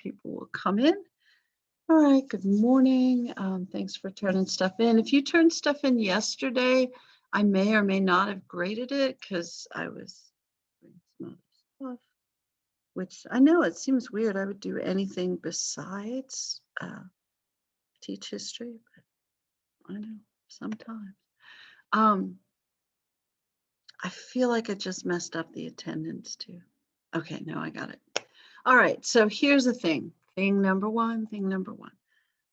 people will come in. All right, good morning. Thanks for turning stuff in. If you turned stuff in yesterday, I may or may not have graded it because I was doing some other stuff, which I know it seems weird. I would do anything besides teach history, but I know sometimes. Um, I feel like I just messed up the attendance too. Okay, no, I got it. All right, so here's the thing. Thing number one.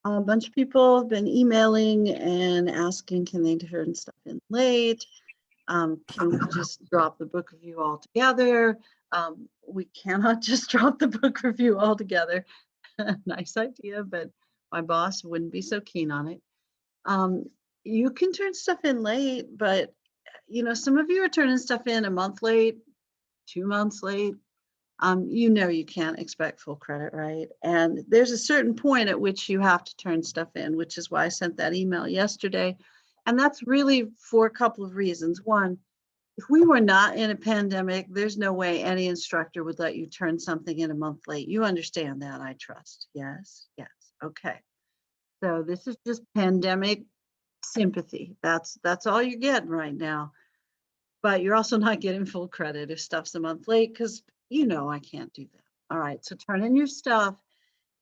A bunch of people have been emailing and asking, can they turn stuff in late? Can we just drop the book review altogether? We cannot just drop the book review altogether. Nice idea, but my boss wouldn't be so keen on it. You can turn stuff in late, but some of you are turning stuff in a month late, 2 months late. You can't expect full credit, right? And there's a certain point at which you have to turn stuff in, which is why I sent that email yesterday. And that's really for a couple of reasons. One, if we were not in a pandemic, there's no way any instructor would let you turn something in a month late. You understand that, I trust. Yes, yes. Okay. So this is just pandemic sympathy. That's all you're getting right now. But you're also not getting full credit if stuff's a month late because I can't do that. All right, so turn in your stuff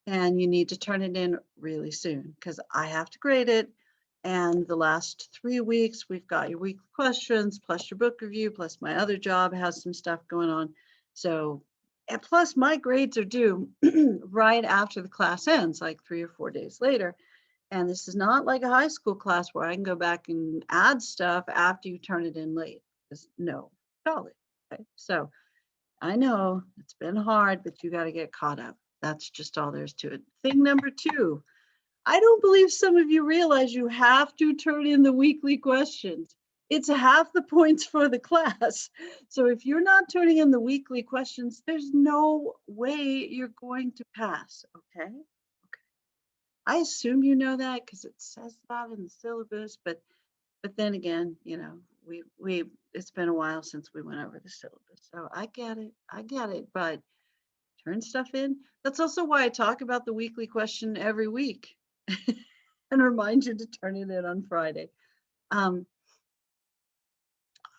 and you need to turn it in really soon because I have to grade it. And the last 3 weeks, we've got your weekly questions, plus your book review, plus my other job has some stuff going on. So, and plus my grades are due right after the class ends, like 3 or 4 days later. And this is not like a high school class where I can go back and add stuff after you turn it in late. No, college. Okay? So I know it's been hard, but you got to get caught up. That's just all there is to it. Thing number two, I don't believe some of you realize you have to turn in the weekly questions. It's half the points for the class. So if you're not turning in the weekly questions, there's no way you're going to pass, okay? I assume you know that because it says that in the syllabus, but then again, we it's been a while since we went over the syllabus. So I get it, but turn stuff in. That's also why I talk about the weekly question every week and remind you to turn it in on Friday.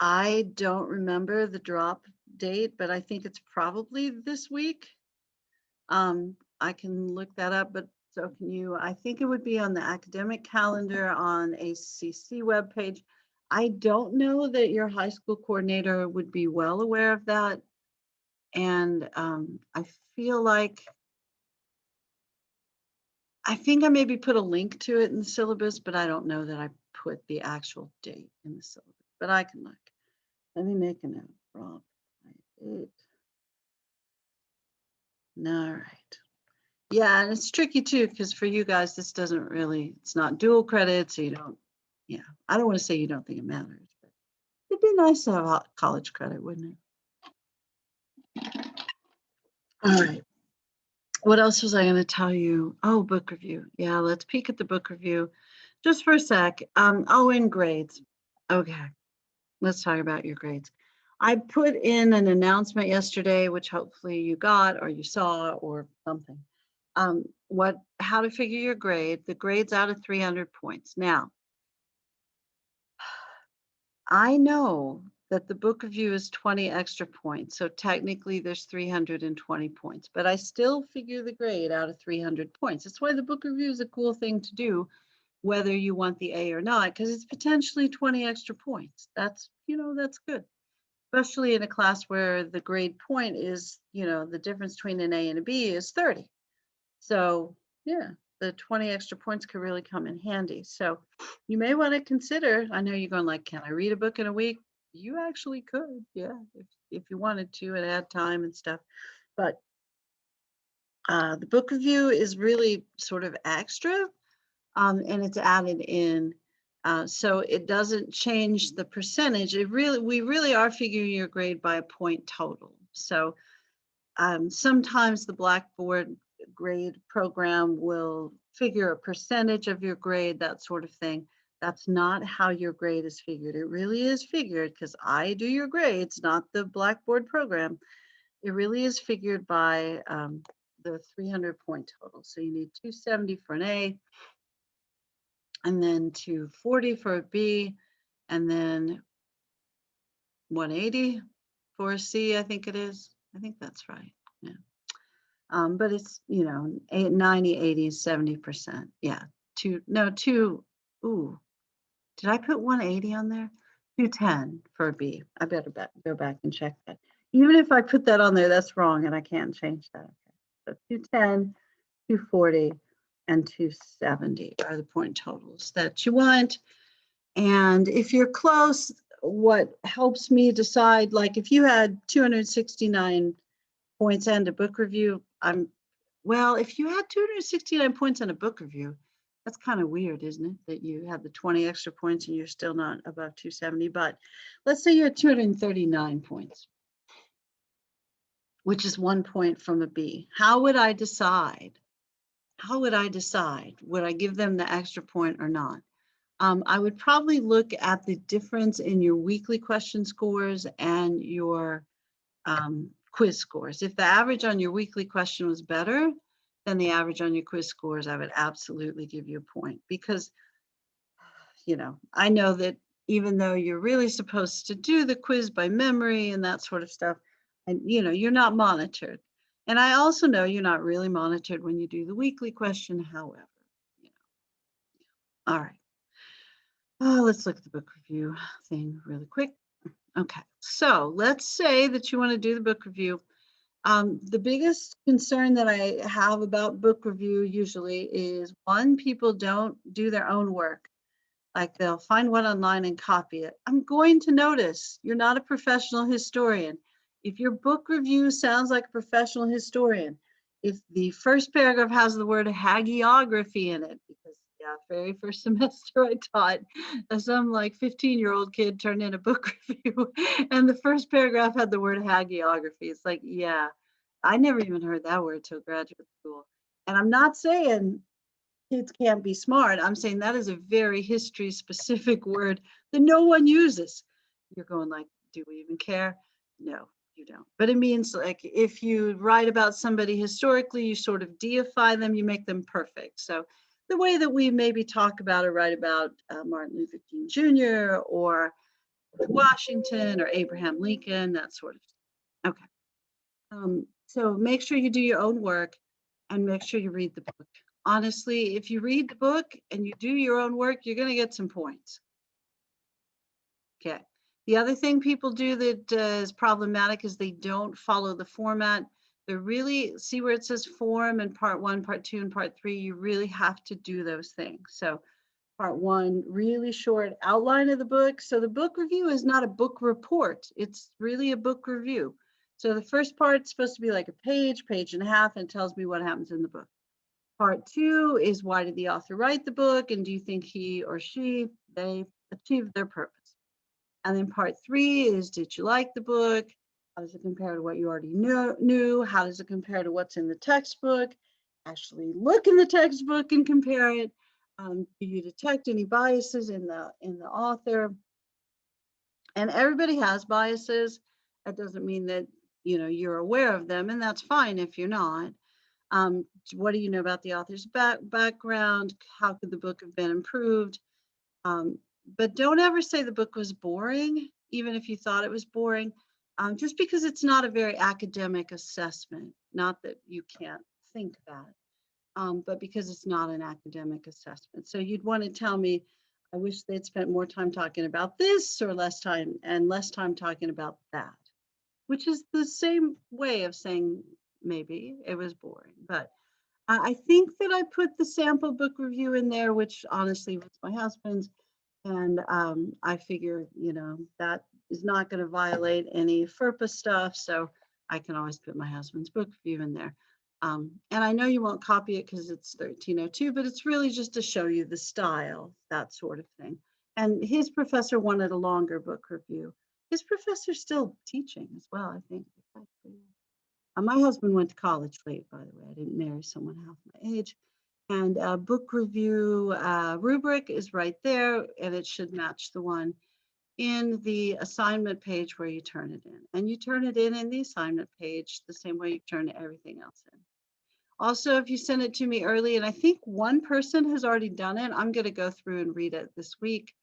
I don't remember the drop date, but I think it's probably this week. I can look that up, but so can you. I think it would be on the academic calendar on ACC webpage. I don't know that your high school coordinator would be well aware of that. And I feel like, I think I maybe put a link to it in the syllabus, but I don't know that I put the actual date in the syllabus, but I can look. Let me make a note. Rob, 8. All right. Yeah, and it's tricky too, because for you guys, this doesn't really, it's not dual credit, so you don't, I don't want to say you don't think it matters, but it'd be nice to have college credit, wouldn't it? All right. What else was I going to tell you? Oh, book review. Yeah, let's peek at the book review just for a sec. In grades. Okay, let's talk about your grades. I put in an announcement yesterday, which hopefully you got or you saw or something. How to figure your grade. The grade's out of 300 points. Now, I know that the book review is 20 extra points, so technically there's 320 points, but I still figure the grade out of 300 points. That's why the book review is a cool thing to do, whether you want the A or not, because it's potentially 20 extra points. That's good, especially in a class where the grade point is, the difference between an A and a B is 30. So yeah, the 20 extra points could really come in handy. So you may want to consider, I know you're going like, can I read a book in a week? You actually could, yeah, if you wanted to and add time and stuff. But the book review is really sort of extra, and it's added in. So it doesn't change the percentage. We really are figuring your grade by a point total. So sometimes the Blackboard grade program will figure a percentage of your grade, that sort of thing. That's not how your grade is figured. It really is figured, because I do your grades, not the Blackboard program. It really is figured by the 300 point total. So you need 270 for an A, and then 240 for a B, and then 180 for a C, I think it is. I think that's right. Yeah. But it's, 90, 80, 70%. Yeah. Ooh, did I put 180 on there? 210 for a B. I better go back and check that. Even if I put that on there, that's wrong and I can't change that. Okay. So 210, 240, and 270 are the point totals that you want. And if you're close, what helps me decide, like if you had 269 points and a book review, if you had 269 points on a book review, that's kind of weird, isn't it? That you have the 20 extra points and you're still not above 270. But let's say you had 239 points, which is 1 point from a B. How would I decide? Would I give them the extra point or not? I would probably look at the difference in your weekly question scores and your quiz scores. If the average on your weekly question was better than the average on your quiz scores, I would absolutely give you a point, because, I know that even though you're really supposed to do the quiz by memory and that sort of stuff, and, you're not monitored. And I also know you're not really monitored when you do the weekly question, however, all right. Let's look at the book review thing really quick. Okay, so let's say that you want to do the book review. The biggest concern that I have about book review usually is, one, people don't do their own work. Like they'll find one online and copy it. I'm going to notice you're not a professional historian. If your book review sounds like a professional historian, if the first paragraph has the word hagiography in it, because very first semester I taught some like 15-year-old kid turned in a book review and the first paragraph had the word hagiography. It's like, yeah, I never even heard that word till graduate school. And I'm not saying kids can't be smart. I'm saying that is a very history specific word that no one uses. You're going like, do we even care? No, you don't. But it means, like, if you write about somebody historically, you sort of deify them, you make them perfect. So the way that we maybe talk about or write about Martin Luther King Jr. or Washington or Abraham Lincoln, that sort of stuff. Okay. So make sure you do your own work and make sure you read the book. Honestly, if you read the book and you do your own work, you're going to get some points. Okay. The other thing people do that is problematic is they don't follow the format. They really, see where it says form in part 1, part 2, and part 3, you really have to do those things. So part 1, really short outline of the book. So the book review is not a book report. It's really a book review. So the first part's supposed to be like a page, page and a half, and tells me what happens in the book. Part 2 is, why did the author write the book, and do you think he or they achieved their purpose? And then part 3 is, did you like the book? How does it compare to what you already knew? How does it compare to what's in the textbook? Actually look in the textbook and compare it. Do you detect any biases in the author? And everybody has biases. That doesn't mean that you're aware of them, and that's fine if you're not. What do you know about the author's background? How could the book have been improved? But don't ever say the book was boring, even if you thought it was boring, just because it's not a very academic assessment. Not that you can't think that, but because it's not an academic assessment. So you'd want to tell me, I wish they'd spent more time talking about this, or less time talking about that, which is the same way of saying maybe it was boring. But I think that I put the sample book review in there, which honestly was my husband's. And I figure, that is not going to violate any FERPA stuff. So I can always put my husband's book review in there. And I know you won't copy it because it's 1302, but it's really just to show you the style, that sort of thing. And his professor wanted a longer book review. His professor's still teaching as well, I think. My husband went to college late, by the way. I didn't marry someone half my age. And book review rubric is right there, and it should match the one in the assignment page where you turn it in. And you turn it in the assignment page the same way you turn everything else in. Also, if you send it to me early, and I think one person has already done it, I'm going to go through and read it this week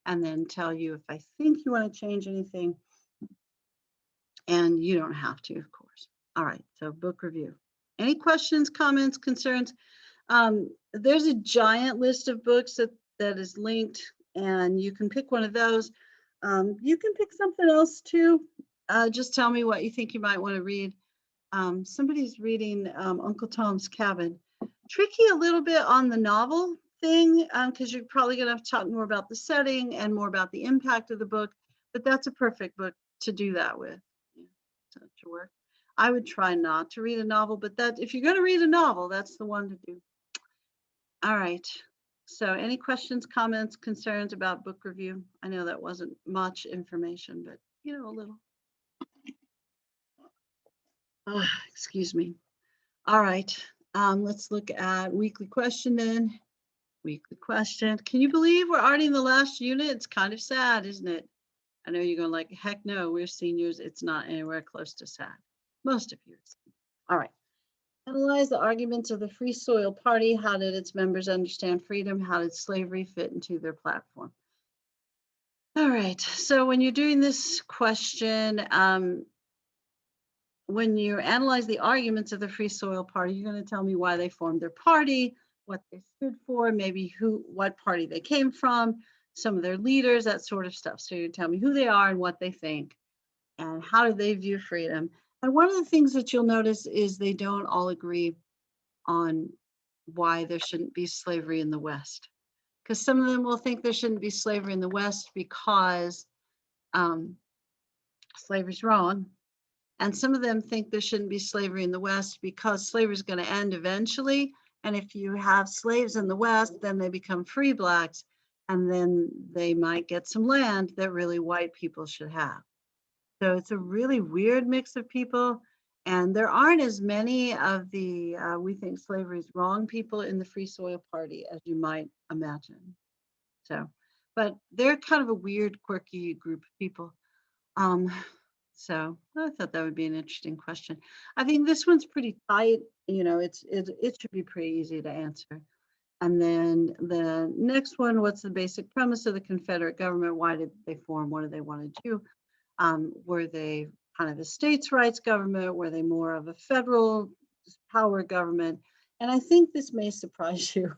and then tell you if I think you want to change anything. And you don't have to, of course. All right, so book review. Any questions, comments, concerns? There's a giant list of books that is linked, and you can pick one of those. You can pick something else too. Just tell me what you think you might want to read. Somebody's reading Uncle Tom's Cabin. Tricky a little bit on the novel thing, because you're probably going to have to talk more about the setting and more about the impact of the book, but that's a perfect book to do that with. Yeah, to work. I would try not to read a novel, but that if you're going to read a novel, that's the one to do. All right. So any questions, comments, concerns about book review? I know that wasn't much information, but you know, a little. Oh, excuse me. All right. Let's look at weekly question then. Weekly question. Can you believe we're already in the last unit? It's kind of sad, isn't it? I know you're going like, heck no, we're seniors. It's not anywhere close to sad. Most of you. All right. Analyze the arguments of the Free Soil Party. How did its members understand freedom? How did slavery fit into their platform? All right. So when you're doing this question, when you analyze the arguments of the Free Soil Party, you're going to tell me why they formed their party, what they stood for, maybe what party they came from, some of their leaders, that sort of stuff. So you tell me who they are and what they think, and how do they view freedom. And one of the things that you'll notice is they don't all agree on why there shouldn't be slavery in the West. Because some of them will think there shouldn't be slavery in the West because slavery's wrong. And some of them think there shouldn't be slavery in the West because slavery is going to end eventually. And if you have slaves in the West, then they become free blacks, and then they might get some land that really white people should have. So it's a really weird mix of people. And there aren't as many of the we think slavery is wrong people in the Free Soil Party as you might imagine. So, but they're kind of a weird, quirky group of people. So I thought that would be an interesting question. I think this one's pretty tight. You know, it should be pretty easy to answer. And then the next one, what's the basic premise of the Confederate government? Why did they form? What do they want to do? Were they kind of a states' rights government? Were they more of a federal power government? And I think this may surprise you.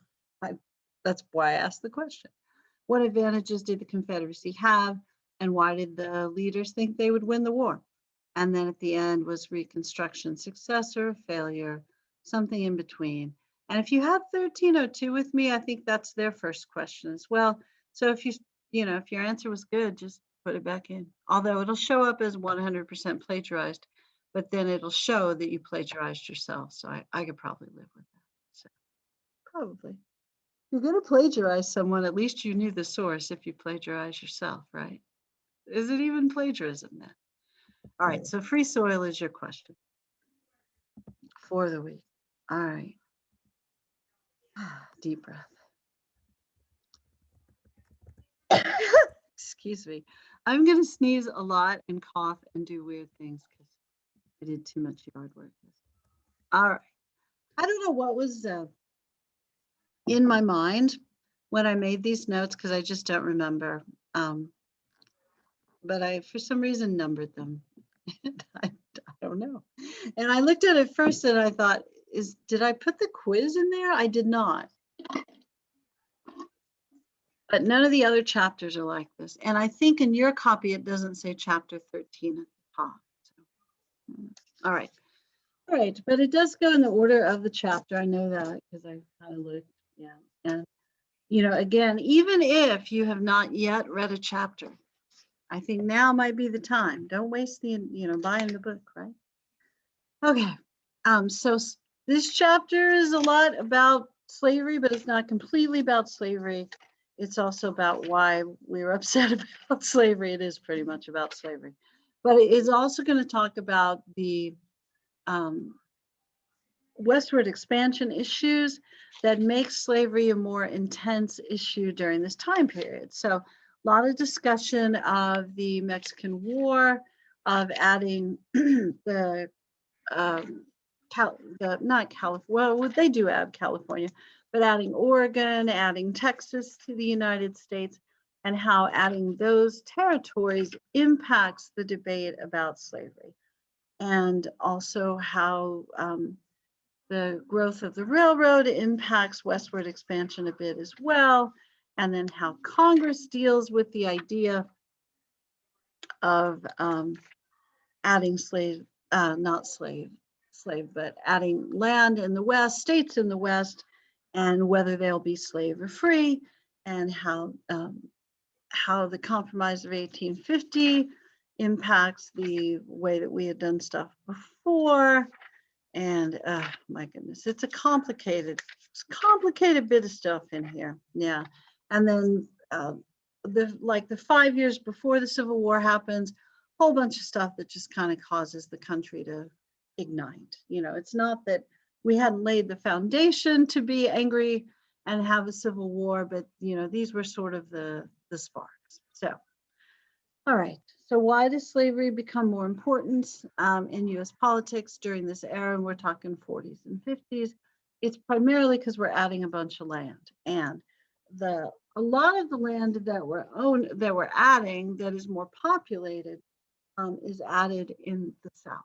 That's why I asked the question. What advantages did the Confederacy have? And why did the leaders think they would win the war? And then at the end, was Reconstruction success or failure, something in between? And if you have 1302 with me, I think that's their first question as well. So if if your answer was good, just put it back in. Although it'll show up as 100% plagiarized, but then it'll show that you plagiarized yourself. So I could probably live with that. So probably. If you're going to plagiarize someone, at least you knew the source if you plagiarize yourself, right? Is it even plagiarism then? All right, so free soil is your question for the week. All right. Deep breath. Excuse me. I'm going to sneeze a lot and cough and do weird things because I did too much yard work. All right. I don't know what was in my mind when I made these notes because I just don't remember. But I, for some reason, numbered them. I don't know. And I looked at it first and I thought, did I put the quiz in there? I did not. But none of the other chapters are like this. And I think in your copy, it doesn't say chapter 13 at the top. So, all right. All right. But it does go in the order of the chapter. I know that because I kind of looked. Yeah. And, again, even if you have not yet read a chapter, I think now might be the time. Don't waste buying the book, right? Okay. So this chapter is a lot about slavery, but it's not completely about slavery. It's also about why we were upset about slavery. It is pretty much about slavery. But it is also going to talk about the westward expansion issues that make slavery a more intense issue during this time period. So a lot of discussion of the Mexican War, of adding the not California, well, they do add California, but adding Oregon, adding Texas to the United States, and how adding those territories impacts the debate about slavery. And also how the growth of the railroad impacts westward expansion a bit as well. And then how Congress deals with the idea of adding not slave, but adding land in the West, states in the West, and whether they'll be slave or free, and how the Compromise of 1850 impacts the way that we had done stuff before. And my goodness, it's a complicated bit of stuff in here. Yeah. And then the 5 years before the Civil War happens, whole bunch of stuff that just kind of causes the country to ignite. You know, it's not that we hadn't laid the foundation to be angry and have a civil war, but you know, these were sort of the sparks. So, all right. So why does slavery become more important in US politics during this era? And we're talking 40s and 50s. It's primarily because we're adding a bunch of land, and a lot of the land that we're adding that is more populated is added in the South.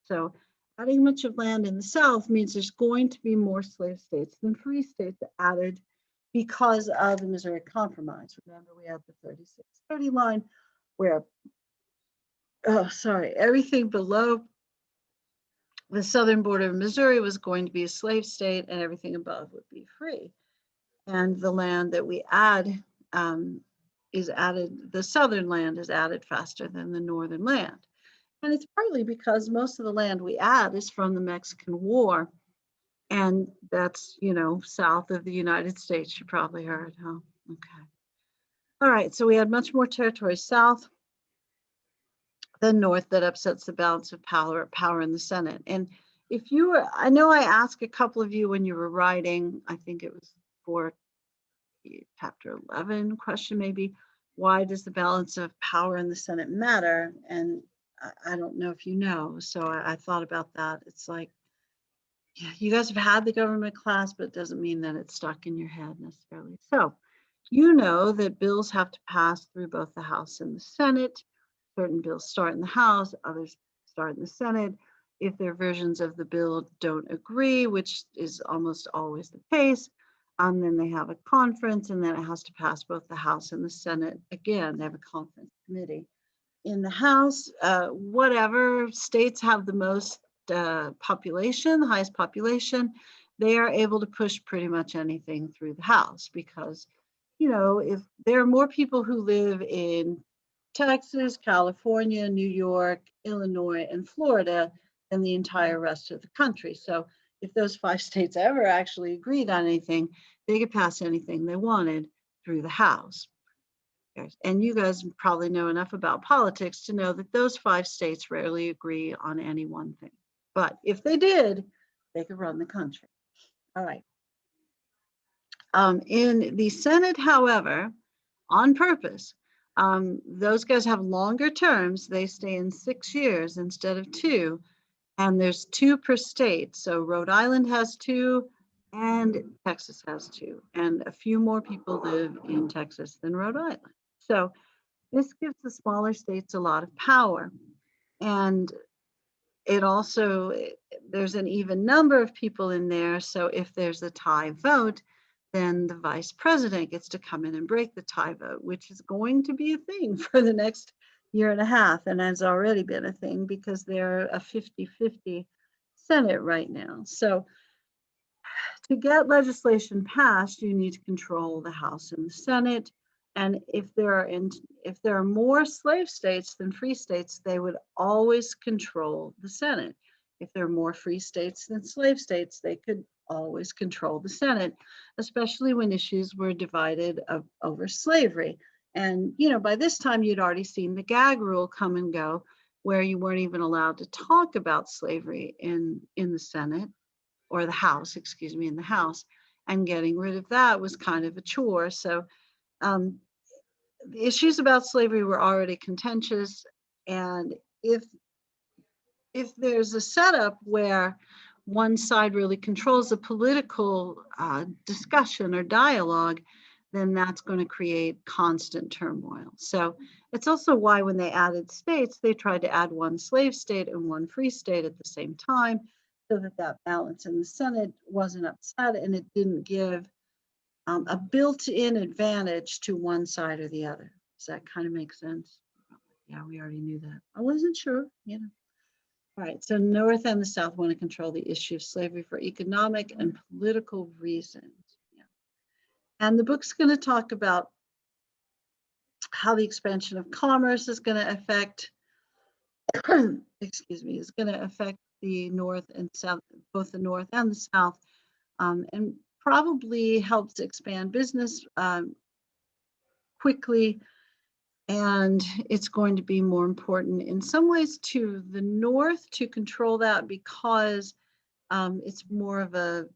So adding much of land in the South means there's going to be more slave states than free states added because of the Missouri Compromise. Remember, we had the 3630 line where, everything below the southern border of Missouri was going to be a slave state and everything above would be free. And the land that we add is added, the southern land is added faster than the northern land. And it's partly because most of the land we add is from the Mexican War. And that's, you know, south of the United States, you probably heard, huh? Okay. All right, so we had much more territory south than north that upsets the balance of power in the Senate. And if you were, I know I asked a couple of you when you were writing, I think it was for chapter 11 question maybe, why does the balance of power in the Senate matter? And I don't know if you know, so I thought about that. It's like, yeah, you guys have had the government class, but it doesn't mean that it's stuck in your head necessarily. So you know that bills have to pass through both the House and the Senate. Certain bills start in the House, others start in the Senate. If their versions of the bill don't agree, which is almost always the case, then they have a conference, and then it has to pass both the House and the Senate. Again, they have a conference committee. In the House, whatever states have the most population, the highest population, they are able to push pretty much anything through the House because, you know, if there are more people who live in Texas, California, New York, Illinois, and Florida than the entire rest of the country. So if those 5 states ever actually agreed on anything, they could pass anything they wanted through the House. And you guys probably know enough about politics to know that those 5 states rarely agree on any one thing. But if they did, they could run the country. All right. In the Senate, however, on purpose, those guys have longer terms. They stay in 6 years instead of 2. And there's 2 per state. So Rhode Island has 2 and Texas has 2. And a few more people live in Texas than Rhode Island. So this gives the smaller states a lot of power. And it also, there's an even number of people in there. So if there's a tie vote, then the vice president gets to come in and break the tie vote, which is going to be a thing for the next year and a half, and has already been a thing because they're a 50-50 Senate right now. So to get legislation passed, you need to control the House and the Senate. And if there are more slave states than free states, they would always control the Senate. If there are more free states than slave states, they could always control the Senate, especially when issues were divided over slavery. And, you know, by this time you'd already seen the gag rule come and go, where you weren't even allowed to talk about slavery in the Senate, or the House, excuse me, in the House. And getting rid of that was kind of a chore. So the issues about slavery were already contentious. And if there's a setup where one side really controls the political discussion or dialogue, then that's going to create constant turmoil. So it's also why when they added states, they tried to add one slave state and one free state at the same time, so that that balance in the Senate wasn't upset and it didn't give a built-in advantage to one side or the other. Does that kind of make sense? Yeah, we already knew that. I wasn't sure, you know. All right, so North and the South want to control the issue of slavery for economic and political reasons. Yeah. And the book's going to talk about how the expansion of commerce is going to affect, excuse me, is going to affect the North and South, both the North and the South, and probably helps expand business quickly. And it's going to be more important in some ways to the North to control that because it's more of a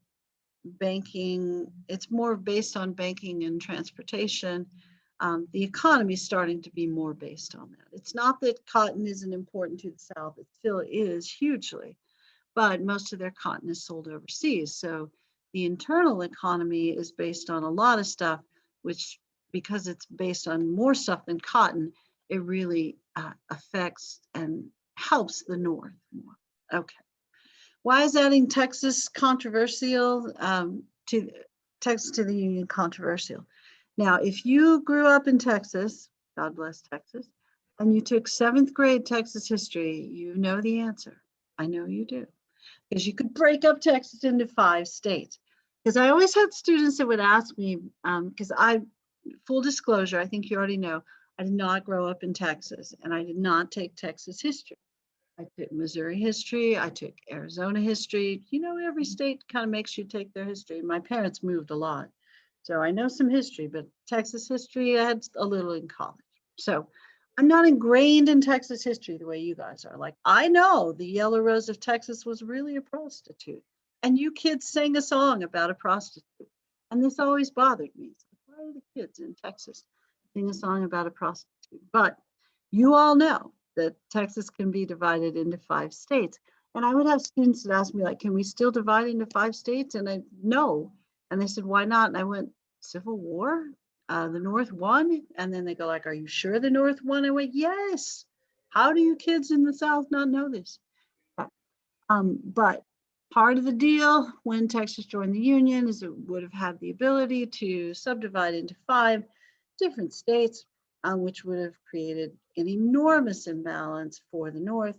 banking, it's more based on banking and transportation. The economy is starting to be more based on that. It's not that cotton isn't important to the South, it still is hugely, but most of their cotton is sold overseas. So the internal economy is based on a lot of stuff, which because it's based on more stuff than cotton, it really affects and helps the North more. Okay. Why is adding Texas controversial to Texas to the Union controversial? Now, if you grew up in Texas, God bless Texas, and you took 7th grade Texas history, you know the answer. I know you do. Because you could break up Texas into 5 states. Because I always had students that would ask me, because full disclosure, I think you already know, I did not grow up in Texas and I did not take Texas history. I took Missouri history, I took Arizona history. You know, every state kind of makes you take their history. My parents moved a lot, so I know some history, but Texas history, I had a little in college. So I'm not ingrained in Texas history the way you guys are. Like, I know the Yellow Rose of Texas was really a prostitute, and you kids sang a song about a prostitute. And this always bothered me. It's like, why are the kids in Texas sing a song about a prostitute? But you all know that Texas can be divided into 5 states. And I would have students that ask me, like, can we still divide into 5 states? And I, no. And they said, why not? And I went, Civil War? The North won? And then they go like, are you sure the North won? I went, yes. How do you kids in the South not know this? But part of the deal when Texas joined the Union is it would have had the ability to subdivide into 5 different states, which would have created an enormous imbalance for the North.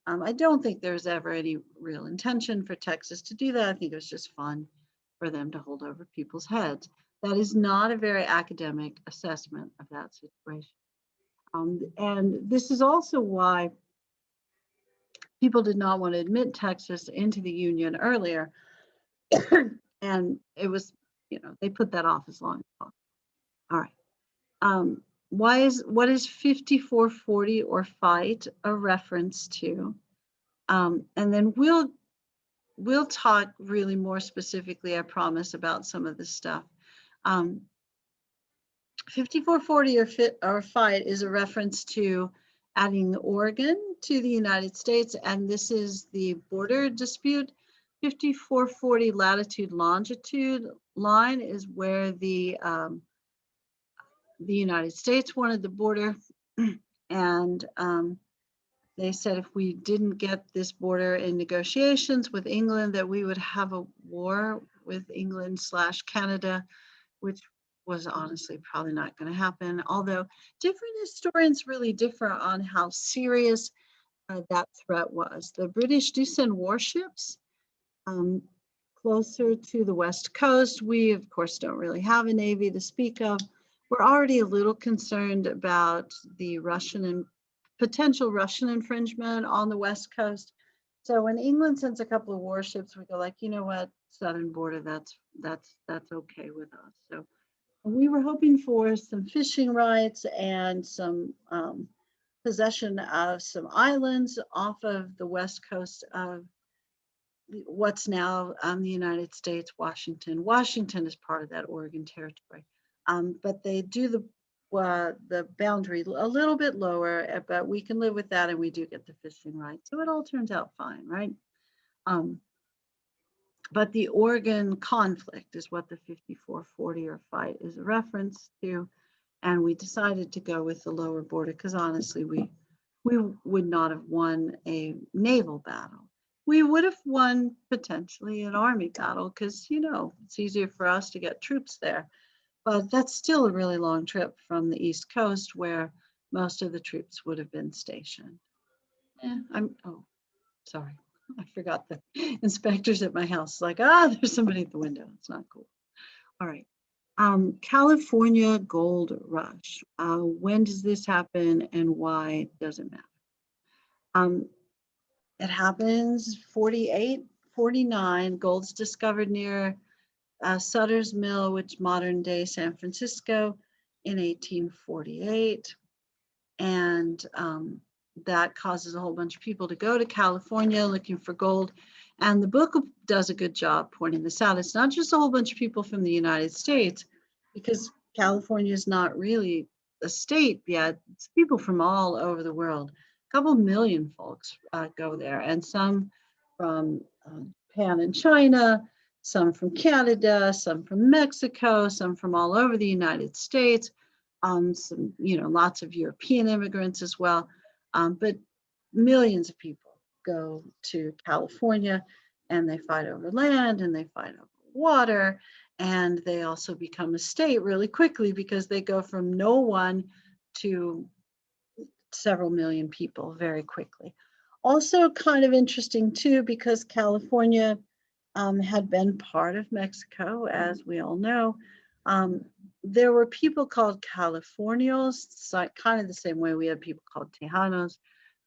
I don't think there's ever any real intention for Texas to do that. I think it was just fun for them to hold over people's heads. That is not a very academic assessment of that situation. And this is also why people did not want to admit Texas into the Union earlier. And it was, you know, they put that off as long as possible. All right. What is 5440 or fight a reference to? And then we'll talk really more specifically, I promise, about some of this stuff. 5440 or fight is a reference to adding Oregon to the United States, and this is the border dispute. 5440 latitude longitude line is where the United States wanted the border, and they said if we didn't get this border in negotiations with England, that we would have a war with England / Canada, which was honestly probably not going to happen. Although different historians really differ on how serious that threat was. The British do send warships closer to the West Coast. We, of course, don't really have a Navy to speak of. We're already a little concerned about the Russian and potential Russian infringement on the West Coast. So when England sends a couple of warships, we go like, you know what, southern border, that's okay with us. So we were hoping for some fishing rights and some possession of some islands off of the west coast of what's now the United States, Washington. Washington is part of that Oregon Territory, but they do the boundary a little bit lower, but we can live with that, and we do get the fishing rights. So it all turns out fine, right? But the Oregon conflict is what the 5440 or fight is a reference to. And we decided to go with the lower border because honestly, we would not have won a naval battle. We would have won potentially an army battle because, you know, it's easier for us to get troops there. But that's still a really long trip from the East Coast where most of the troops would have been stationed. Oh, sorry. I forgot the inspectors at my house. Like, there's somebody at the window. It's not cool. All right. California gold rush. When does this happen and why does it matter? It happens 48, 49. Gold's discovered near Sutter's Mill, which modern day San Francisco, in 1848. And that causes a whole bunch of people to go to California looking for gold. And the book does a good job pointing this out. It's not just a whole bunch of people from the United States, because California is not really a state yet. It's people from all over the world. A couple million folks go there, and some from Japan and China, some from Canada, some from Mexico, some from all over the United States. Some, lots of European immigrants as well, but millions of people go to California and they fight over land and they fight over water, and they also become a state really quickly because they go from no one to several million people very quickly. Also kind of interesting too, because California had been part of Mexico, as we all know. There were people called Californios, kind of the same way we had people called Tejanos,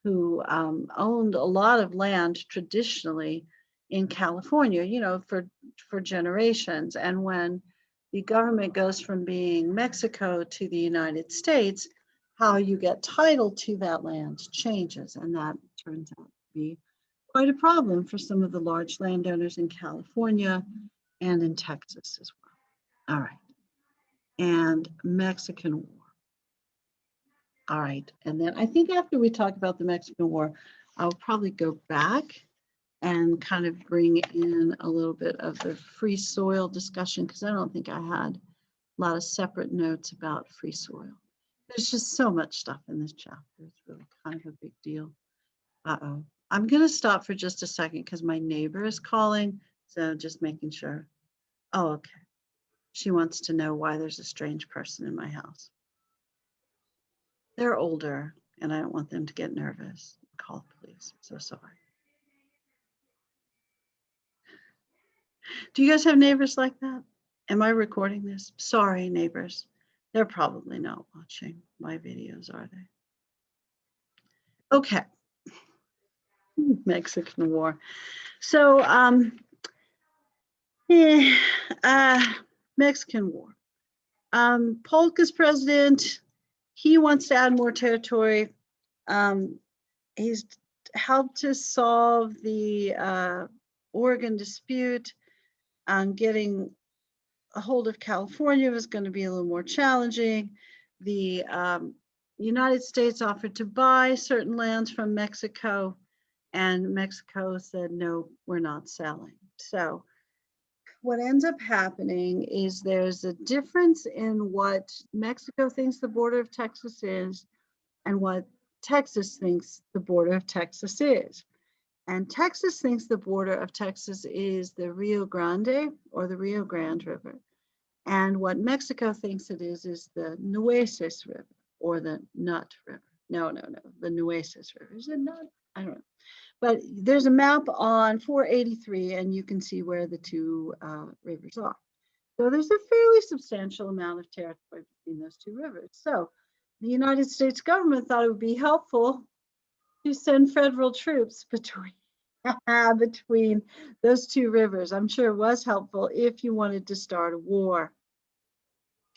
who owned a lot of land traditionally in California, for generations. And when the government goes from being Mexico to the United States, how you get title to that land changes, and that turns out to be quite a problem for some of the large landowners in California and in Texas as well. All right. And Mexican War. All right. And then I think after we talk about the Mexican War, I'll probably go back and kind of bring in a little bit of the free soil discussion, because I don't think I had a lot of separate notes about free soil. There's just so much stuff in this chapter. It's really kind of a big deal. Uh-oh. I'm going to stop for just a second because my neighbor is calling. So just making sure. Oh, okay. She wants to know why there's a strange person in my house. They're older and I don't want them to get nervous. Call the police. I'm so sorry. Do you guys have neighbors like that? Am I recording this? Sorry, neighbors. They're probably not watching my videos, are they? Okay. Mexican War. So, Mexican War. Polk is president. He wants to add more territory. He's helped to solve the Oregon dispute. Getting a hold of California was going to be a little more challenging. The United States offered to buy certain lands from Mexico, and Mexico said, no, we're not selling. So what ends up happening is there's a difference in what Mexico thinks the border of Texas is and what Texas thinks the border of Texas is. And Texas thinks the border of Texas is the Rio Grande or the Rio Grande River. And what Mexico thinks it is the Nueces River or the Nut River. No, the Nueces River. Is it Nut? I don't know. But there's a map on 483 and you can see where the two rivers are. So there's a fairly substantial amount of territory between those two rivers. So the United States government thought it would be helpful to send federal troops between those two rivers. I'm sure it was helpful if you wanted to start a war.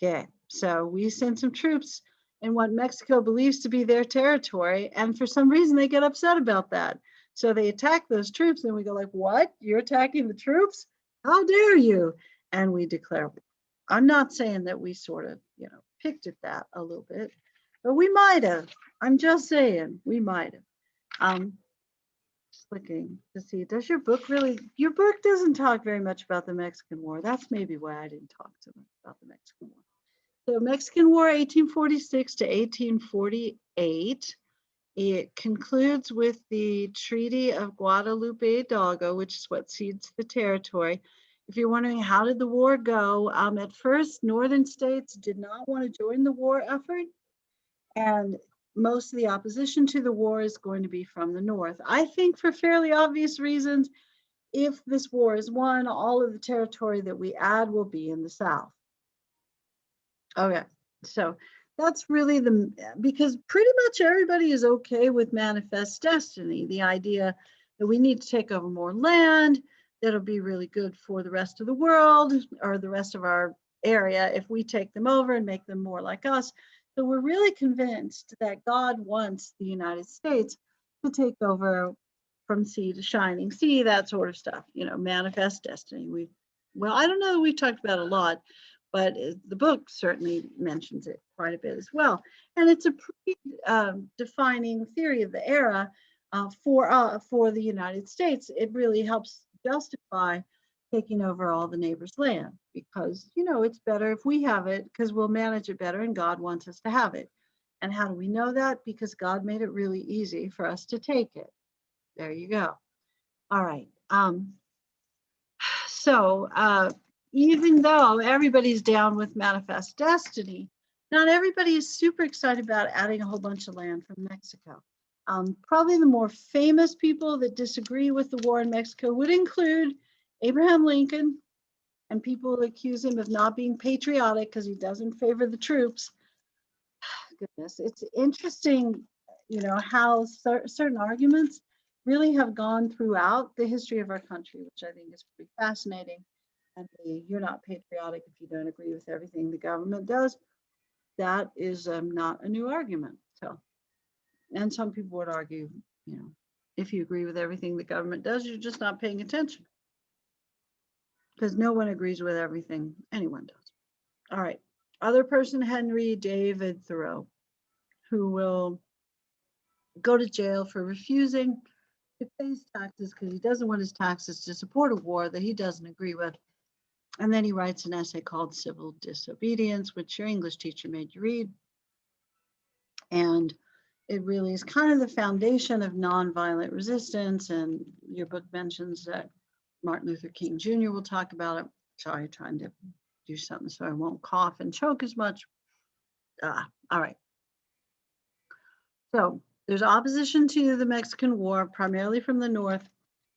Okay, so we sent some troops in what Mexico believes to be their territory, and for some reason they get upset about that. So they attack those troops, and we go like, what? You're attacking the troops? How dare you? And we declare war. I'm not saying that we sort of, picked at that a little bit, but we might have. I'm just saying we might have. clicking to see, does your book your book doesn't talk very much about the Mexican War. That's maybe why I didn't talk so much about the Mexican War. So Mexican War, 1846 to 1848. It concludes with the Treaty of Guadalupe Hidalgo, which is what cedes the territory. If you're wondering how did the war go, at first, northern states did not want to join the war effort, and most of the opposition to the war is going to be from the north. I think for fairly obvious reasons, if this war is won, all of the territory that we add will be in the south. Okay, so that's really because pretty much everybody is okay with manifest destiny, the idea that we need to take over more land, that'll be really good for the rest of the world or the rest of our area if we take them over and make them more like us. So we're really convinced that God wants the United States to take over from sea to shining sea, that sort of stuff, manifest destiny. Well, I don't know that we've talked about a lot, but the book certainly mentions it quite a bit as well. And it's a pretty defining theory of the era for the United States. It really helps justify taking over all the neighbors' land because, it's better if we have it because we'll manage it better and God wants us to have it. And how do we know that? Because God made it really easy for us to take it. There you go. All right. So even though everybody's down with manifest destiny, not everybody is super excited about adding a whole bunch of land from Mexico. Probably the more famous people that disagree with the war in Mexico would include Abraham Lincoln, and people accuse him of not being patriotic because he doesn't favor the troops. Goodness, it's interesting, how certain arguments really have gone throughout the history of our country, which I think is pretty fascinating. And you're not patriotic if you don't agree with everything the government does. That is not a new argument. So, and some people would argue, if you agree with everything the government does, you're just not paying attention. Because no one agrees with everything anyone does. All right. Other person, Henry David Thoreau, who will go to jail for refusing to pay his taxes because he doesn't want his taxes to support a war that he doesn't agree with. And then he writes an essay called Civil Disobedience, which your English teacher made you read. And it really is kind of the foundation of nonviolent resistance. And your book mentions that Martin Luther King Jr. will talk about it. Sorry, trying to do something so I won't cough and choke as much. All right. So there's opposition to the Mexican War, primarily from the north,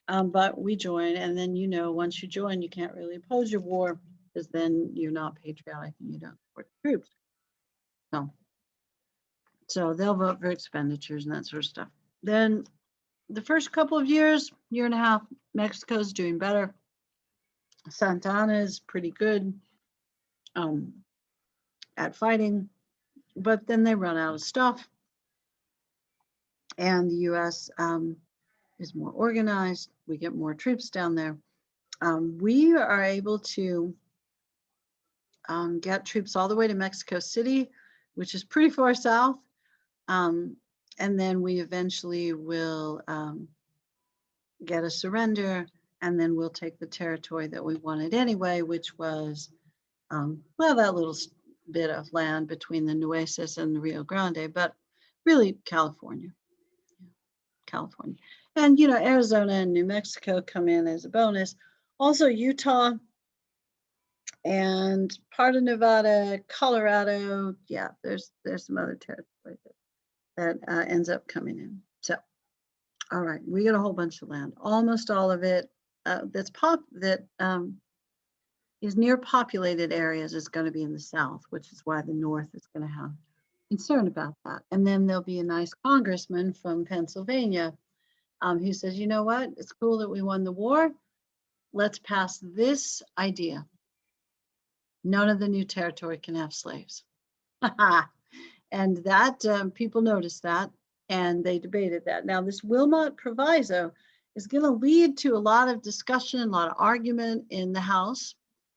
but we join. And then, once you join, you can't really oppose your war because then you're not patriotic and you don't support the troops. So they'll vote for expenditures and that sort of stuff. Then the first couple of years, year and a half, Mexico's doing better. Santa Anna is pretty good at fighting, but then they run out of stuff. And the U.S. Is more organized. We get more troops down there. We are able to get troops all the way to Mexico City, which is pretty far south. And then we eventually will get a surrender, and then we'll take the territory that we wanted anyway, which was, that little bit of land between the Nueces and the Rio Grande, but really California. And, Arizona and New Mexico come in as a bonus. Also Utah and part of Nevada, Colorado. Yeah, there's some other territory that ends up coming in. So, all right, we got a whole bunch of land. Almost all of it is near populated areas is going to be in the south, which is why the north is going to have concern about that. And then there'll be a nice congressman from Pennsylvania who says, you know what, it's cool that we won the war. Let's pass this idea. None of the new territory can have slaves. And that people noticed that and they debated that. Now this Wilmot Proviso is going to lead to a lot of discussion, a lot of argument in the House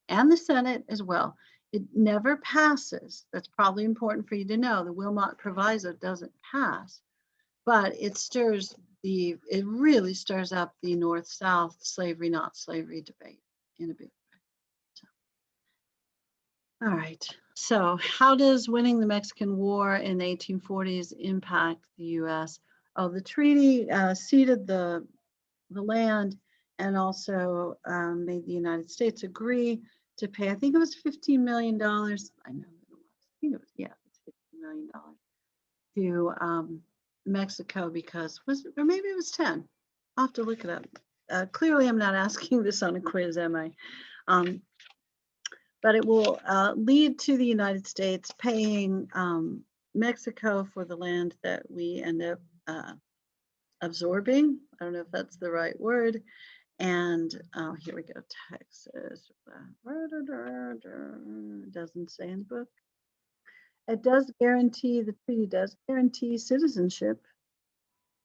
and the Senate as well. It never passes. That's probably important for you to know. The Wilmot Proviso doesn't pass, but it stirs it really stirs up the North-South slavery, not slavery debate in a big way. So, all right. So how does winning the Mexican War in the 1840s impact the U.S.? Oh, the treaty ceded the land and also made the United States agree to pay, I think it was $15 million. I know it was. I think it was, yeah, it's $15 million to Mexico because or maybe it was 10. I'll have to look it up. Clearly, I'm not asking this on a quiz, am I? But it will lead to the United States paying Mexico for the land that we end up absorbing. I don't know if that's the right word. And here we go, Texas. Doesn't say in the book. It does guarantee, the treaty does guarantee citizenship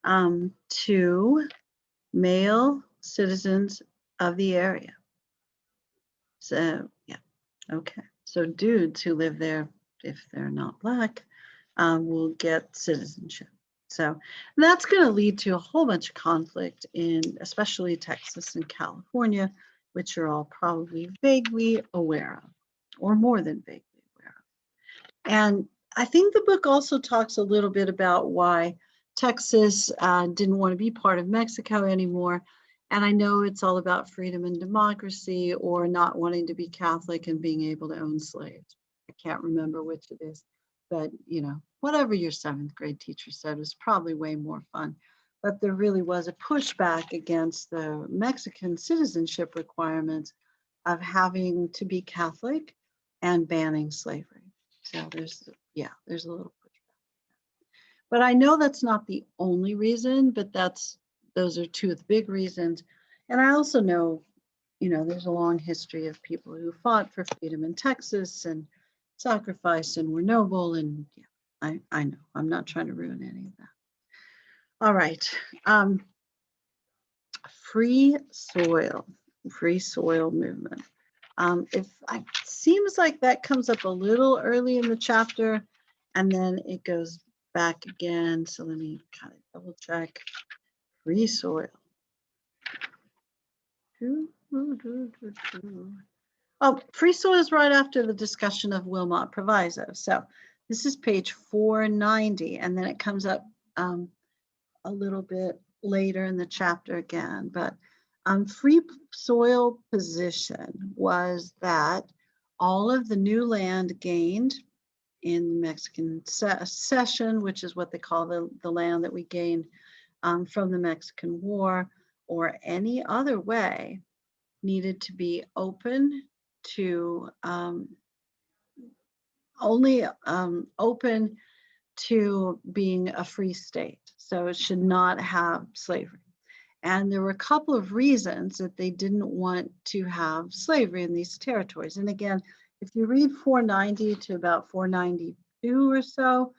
to male citizens of the area. So, yeah, okay. So dudes who live there, if they're not Black, will get citizenship. So that's going to lead to a whole bunch of conflict in especially Texas and California, which you're all probably vaguely aware of, or more than vaguely aware of. And I think the book also talks a little bit about why Texas didn't want to be part of Mexico anymore. And I know it's all about freedom and democracy, or not wanting to be Catholic and being able to own slaves. I can't remember which it is, but you know, whatever your 7th grade teacher said was probably way more fun. But there really was a pushback against the Mexican citizenship requirements of having to be Catholic and banning slavery. So there's a little pushback. But I know that's not the only reason, but those are 2 of the big reasons. And I also know, you know, there's a long history of people who fought for freedom in Texas and sacrificed and were noble. And yeah, I know, I'm not trying to ruin any of that. All right. Free soil movement. Seems like that comes up a little early in the chapter, and then it goes back again. So let me kind of double check. Free soil. Oh, free soil is right after the discussion of Wilmot Proviso. So this is page 490, and then it comes up a little bit later in the chapter again. But free soil position was that all of the new land gained in the Mexican cession, which is what they call the land that we gained from the Mexican War, or any other way, needed to be open to only open to being a free state. So it should not have slavery. And there were a couple of reasons that they didn't want to have slavery in these territories. And again, if you read 490 to about 492 or so,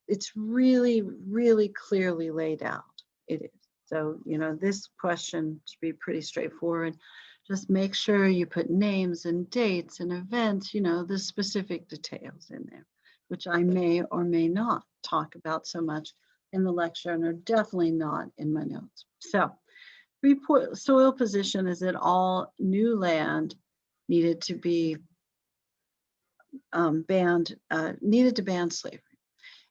it's really, really clearly laid out. It is. So, you know, this question should be pretty straightforward. Just make sure you put names and dates and events, you know, the specific details in there, which I may or may not talk about so much in the lecture, and are definitely not in my notes. So, free soil position is that all new land needed to be needed to ban slavery.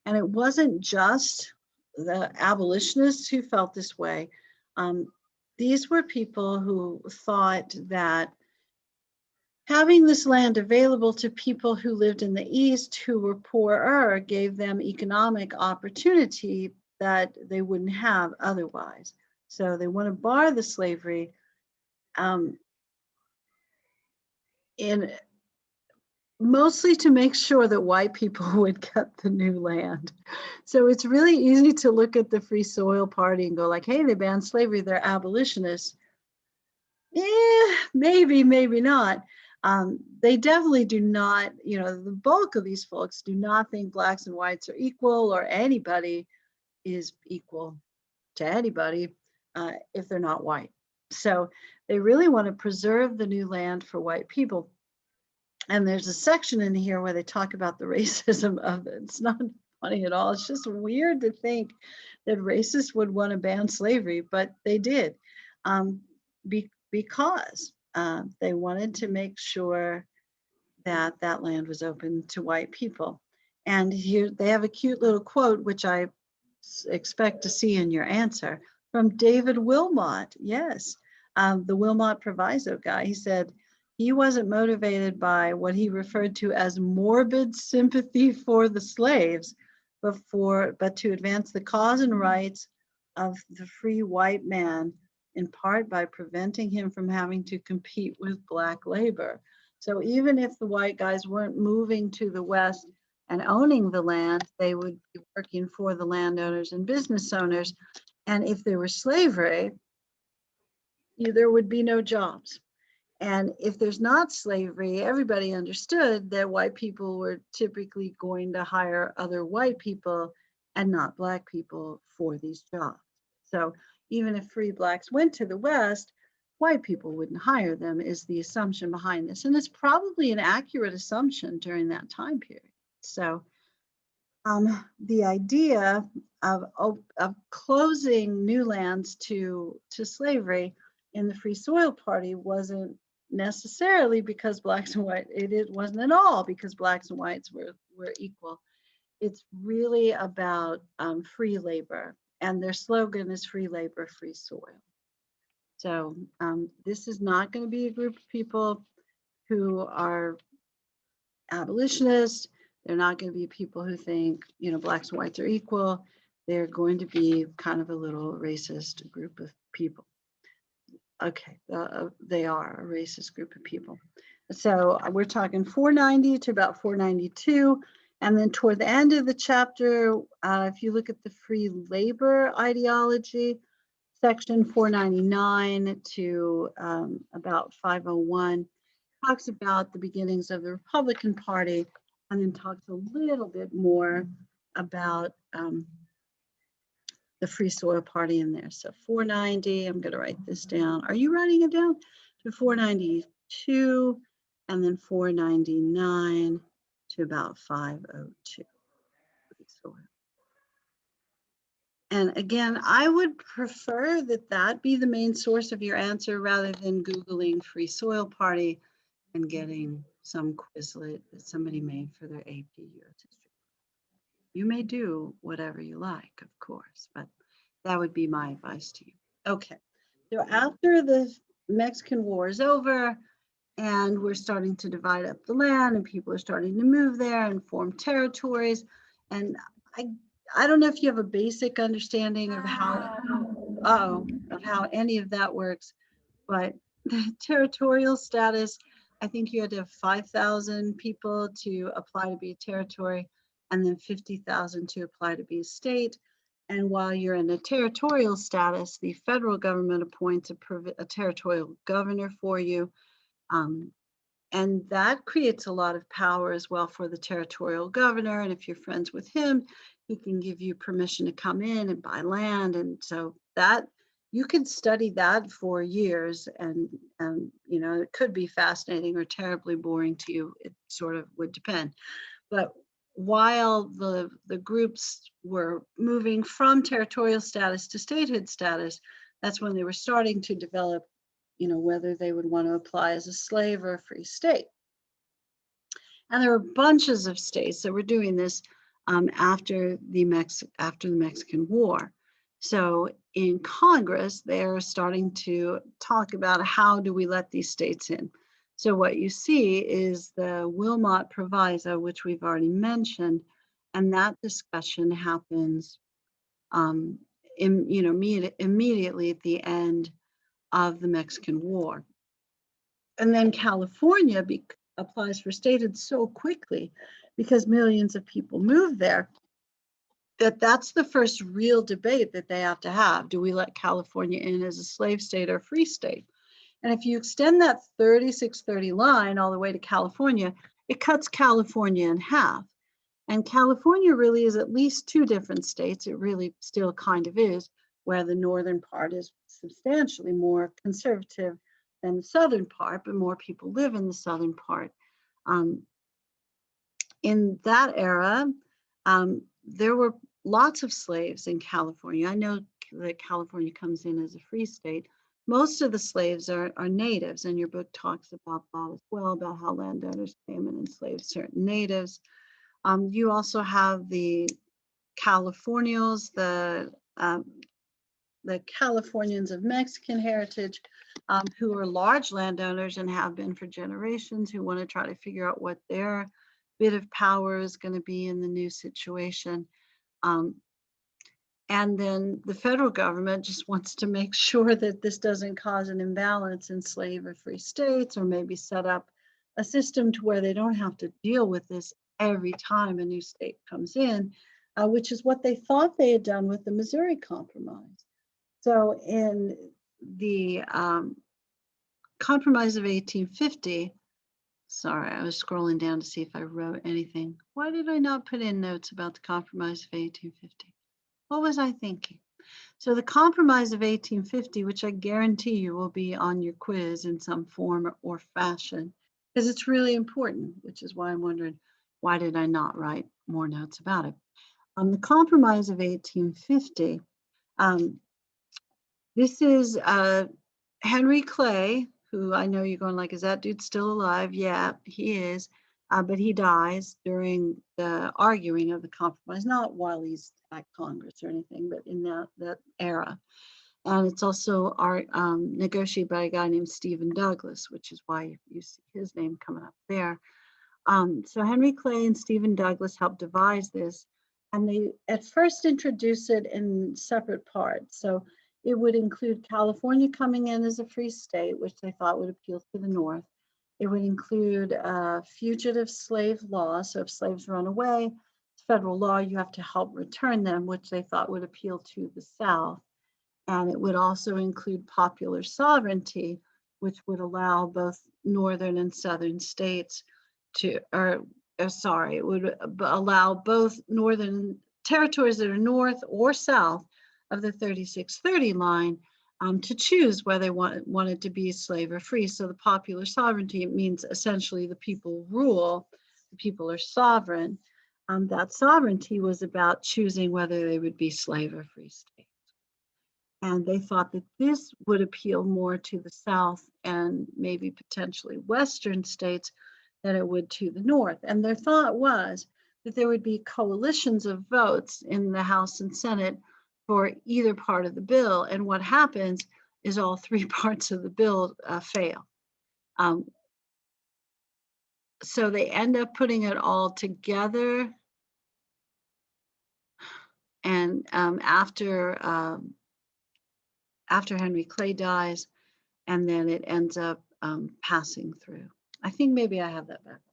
And it wasn't just the abolitionists who felt this way. These were people who thought that having this land available to people who lived in the East who were poorer gave them economic opportunity that they wouldn't have otherwise. So they want to bar the slavery in mostly to make sure that white people would get the new land. So it's really easy to look at the Free Soil Party and go like, hey, they banned slavery, they're abolitionists. Yeah, maybe, maybe not. They definitely do not, you know, the bulk of these folks do not think blacks and whites are equal, or anybody is equal to anybody if they're not white. So they really want to preserve the new land for white people. And there's a section in here where they talk about the racism of it. It's not funny at all. It's just weird to think that racists would want to ban slavery, but they did, because they wanted to make sure that that land was open to white people. And here they have a cute little quote, which I expect to see in your answer, from David Wilmot. Yes, the Wilmot Proviso guy. He said he wasn't motivated by what he referred to as morbid sympathy for the slaves, but to advance the cause and rights of the free white man, in part by preventing him from having to compete with black labor. So even if the white guys weren't moving to the West and owning the land, they would be working for the landowners and business owners. And if there was slavery, there would be no jobs. And if there's not slavery, everybody understood that white people were typically going to hire other white people and not black people for these jobs. So even if free blacks went to the West, white people wouldn't hire them, is the assumption behind this. And it's probably an accurate assumption during that time period. So the idea of closing new lands to slavery in the Free Soil Party wasn't necessarily because blacks and whites, it wasn't at all because blacks and whites were equal. It's really about free labor, and their slogan is free labor, free soil. So this is not going to be a group of people who are abolitionists. They're not going to be people who think, blacks and whites are equal. They're going to be kind of a little racist group of people. Okay, they are a racist group of people. So we're talking 490 to about 492. And then toward the end of the chapter, if you look at the free labor ideology, section 499 to about 501, talks about the beginnings of the Republican Party, and then talks a little bit more about the Free Soil Party in there. So 490, I'm going to write this down. Are you writing it down? To 492, and then 499 to about 502. Free Soil. And again, I would prefer that that be the main source of your answer rather than Googling Free Soil Party and getting some Quizlet that somebody made for their AP US history. You may do whatever you like, of course, but that would be my advice to you. Okay, so after the Mexican War is over and we're starting to divide up the land and people are starting to move there and form territories, and I don't know if you have a basic understanding of how any of that works, but the territorial status, I think you had to have 5,000 people to apply to be a territory, and then 50,000 to apply to be a state. And while you're in a territorial status, the federal government appoints a territorial governor for you. And that creates a lot of power as well for the territorial governor. And if you're friends with him, he can give you permission to come in and buy land. And so that you could study that for years, and it could be fascinating or terribly boring to you. It sort of would depend. But while the groups were moving from territorial status to statehood status, that's when they were starting to develop, whether they would want to apply as a slave or a free state. And there were bunches of states that were doing this after the Mexican War. So in Congress, they're starting to talk about how do we let these states in. So what you see is the Wilmot Proviso, which we've already mentioned, and that discussion happens immediately at the end of the Mexican War. And then California applies for statehood so quickly because millions of people move there, that's the first real debate that they have to have. Do we let California in as a slave state or a free state? And if you extend that 3630 line all the way to California, it cuts California in half. And California really is at least two different states. It really still kind of is, where the northern part is substantially more conservative than the southern part, but more people live in the southern part. In that era, there were lots of slaves in California. I know that California comes in as a free state. Most of the slaves are natives, and your book talks about that as well, about how landowners came and enslaved certain natives. You also have the Californials, the Californians of Mexican heritage, who are large landowners and have been for generations, who want to try to figure out what their bit of power is going to be in the new situation. Um, and then the federal government just wants to make sure that this doesn't cause an imbalance in slave or free states, or maybe set up a system to where they don't have to deal with this every time a new state comes in, which is what they thought they had done with the Missouri Compromise. So in the Compromise of 1850, sorry, I was scrolling down to see if I wrote anything. Why did I not put in notes about the Compromise of 1850? What was I thinking? So the Compromise of 1850, which I guarantee you will be on your quiz in some form or fashion, because it's really important, which is why I'm wondering, why did I not write more notes about it? The Compromise of 1850, this is Henry Clay, who I know you're going like, is that dude still alive? Yeah, he is. But he dies during the arguing of the compromise, not while he's at Congress or anything, but in that era. And it's also negotiated by a guy named Stephen Douglas, which is why you see his name coming up there. So Henry Clay and Stephen Douglas helped devise this, and they at first introduced it in separate parts. So it would include California coming in as a free state, which they thought would appeal to the North. It would include fugitive slave law. So if slaves run away, it's federal law, you have to help return them, which they thought would appeal to the South. And it would also include popular sovereignty, which would allow both northern and southern states to, sorry, it would allow both northern territories that are north or south of the 3630 line to choose whether they wanted to be slave or free. So the popular sovereignty means essentially the people rule, the people are sovereign. That sovereignty was about choosing whether they would be slave or free state. And they thought that this would appeal more to the South and maybe potentially Western states than it would to the North. And their thought was that there would be coalitions of votes in the House and Senate for either part of the bill. And what happens is all three parts of the bill fail. So they end up putting it all together. And after Henry Clay dies, and then it ends up passing through. I think maybe I have that backwards.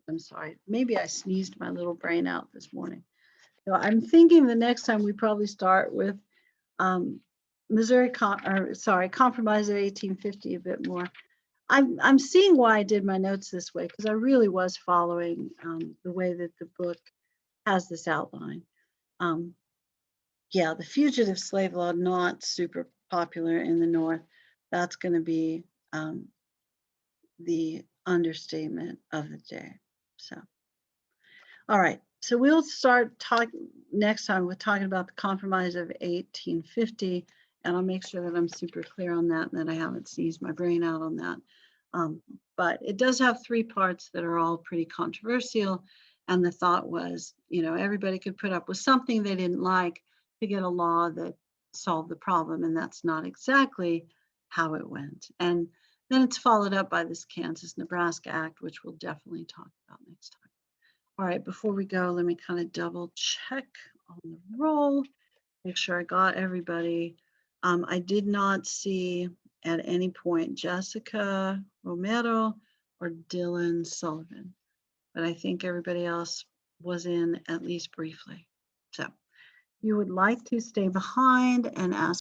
I'm sorry. Maybe I sneezed my little brain out this morning. So I'm thinking the next time we probably start with Compromise of 1850 a bit more. I'm seeing why I did my notes this way, because I really was following the way that the book has this outline. Yeah, the fugitive slave law, not super popular in the North. That's going to be the understatement of the day. So, all right. So we'll start talking next time. We're talking about the Compromise of 1850, and I'll make sure that I'm super clear on that and that I haven't seized my brain out on that. But it does have three parts that are all pretty controversial. And the thought was, everybody could put up with something they didn't like to get a law that solved the problem. And that's not exactly how it went. And then it's followed up by this Kansas-Nebraska Act, which we'll definitely talk about next time. All right, before we go, let me kind of double check on the roll, make sure I got everybody. I did not see at any point Jessica Romero or Dylan Sullivan, but I think everybody else was in at least briefly. So you would like to stay behind and ask